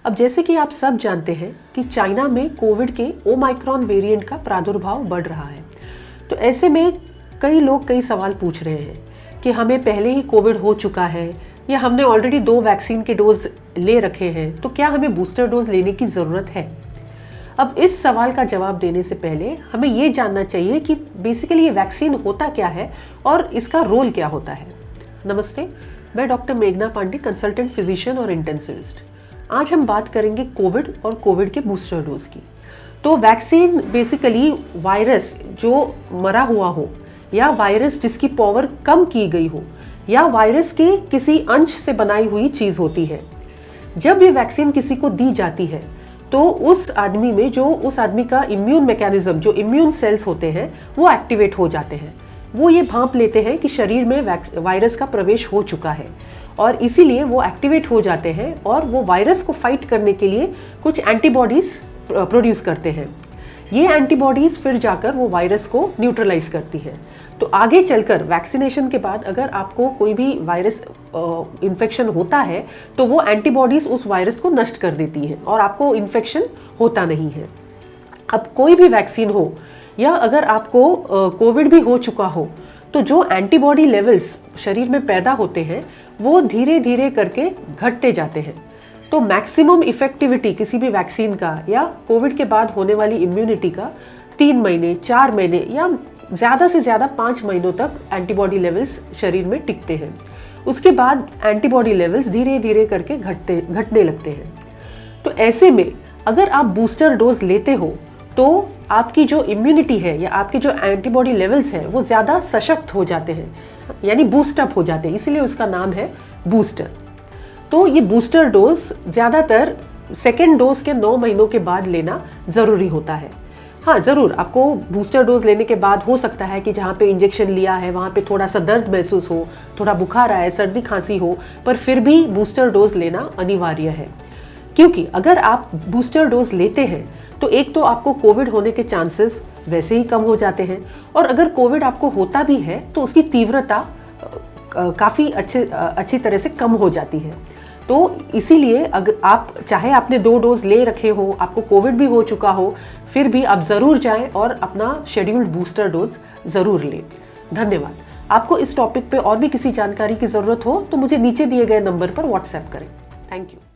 अब जैसे कि आप सब जानते हैं कि चाइना में कोविड के ओमाइक्रॉन वेरिएंट का प्रादुर्भाव बढ़ रहा है। तो ऐसे में कई लोग कई सवाल पूछ रहे हैं कि हमें पहले ही कोविड हो चुका है या हमने ऑलरेडी 2 वैक्सीन के डोज ले रखे हैं, तो क्या हमें बूस्टर डोज लेने की ज़रूरत है? अब इस सवाल का जवाब देने से पहले हमें ये जानना चाहिए कि बेसिकली ये वैक्सीन होता क्या है और इसका रोल क्या होता है। नमस्ते, मैं डॉक्टर मेघना पांडे, कंसल्टेंट फिजिशियन और इंटेंसिविस्ट। आज हम बात करेंगे कोविड और कोविड के बूस्टर डोज की। तो वैक्सीन बेसिकली वायरस जो मरा हुआ हो या वायरस जिसकी पावर कम की गई हो या वायरस के किसी अंश से बनाई हुई चीज़ होती है। जब ये वैक्सीन किसी को दी जाती है तो उस आदमी में उस आदमी का इम्यून मैकेनिज्म, जो इम्यून सेल्स होते हैं, वो एक्टिवेट हो जाते हैं। वो ये भांप लेते हैं कि शरीर में वायरस का प्रवेश हो चुका है और इसीलिए वो एक्टिवेट हो जाते हैं और वो वायरस को फाइट करने के लिए कुछ एंटीबॉडीज प्रोड्यूस करते हैं। ये एंटीबॉडीज फिर जाकर वो वायरस को न्यूट्रलाइज करती है। तो आगे चलकर वैक्सीनेशन के बाद अगर आपको कोई भी वायरस इन्फेक्शन होता है तो वो एंटीबॉडीज उस वायरस को नष्ट कर देती है और आपको इन्फेक्शन होता नहीं है। अब कोई भी वैक्सीन हो या अगर आपको कोविड भी हो चुका हो तो जो एंटीबॉडी लेवल्स शरीर में पैदा होते हैं वो धीरे धीरे करके घटते जाते हैं। तो मैक्सिमम इफेक्टिविटी किसी भी वैक्सीन का या कोविड के बाद होने वाली इम्यूनिटी का 3 महीने, 4 महीने या ज़्यादा से ज़्यादा 5 महीनों तक एंटीबॉडी लेवल्स शरीर में टिकते हैं। उसके बाद एंटीबॉडी लेवल्स धीरे धीरे करके घटने लगते हैं। तो ऐसे में अगर आप बूस्टर डोज लेते हो तो आपकी जो इम्यूनिटी है या आपके जो एंटीबॉडी लेवल्स हैं वो ज़्यादा सशक्त हो जाते हैं, यानी बूस्टअप हो जाते हैं, इसलिए उसका नाम है बूस्टर। तो ये बूस्टर डोज ज़्यादातर सेकेंड डोज के 9 महीनों के बाद लेना ज़रूरी होता है। हाँ, ज़रूर आपको बूस्टर डोज लेने के बाद हो सकता है कि जहाँ पे इंजेक्शन लिया है वहाँ पे थोड़ा सा दर्द महसूस हो, थोड़ा बुखार आए, सर्दी खांसी हो, पर फिर भी बूस्टर डोज लेना अनिवार्य है। क्योंकि अगर आप बूस्टर डोज लेते हैं तो एक तो आपको कोविड होने के चांसेस वैसे ही कम हो जाते हैं और अगर कोविड आपको होता भी है तो उसकी तीव्रता काफ़ी अच्छी तरह से कम हो जाती है। तो इसीलिए अगर आप चाहे आपने 2 डोज ले रखे हो, आपको कोविड भी हो चुका हो, फिर भी आप ज़रूर जाएं और अपना शेड्यूल्ड बूस्टर डोज ज़रूर लें। धन्यवाद। आपको इस टॉपिक पे और भी किसी जानकारी की ज़रूरत हो तो मुझे नीचे दिए गए नंबर पर व्हाट्सएप करें। Thank you.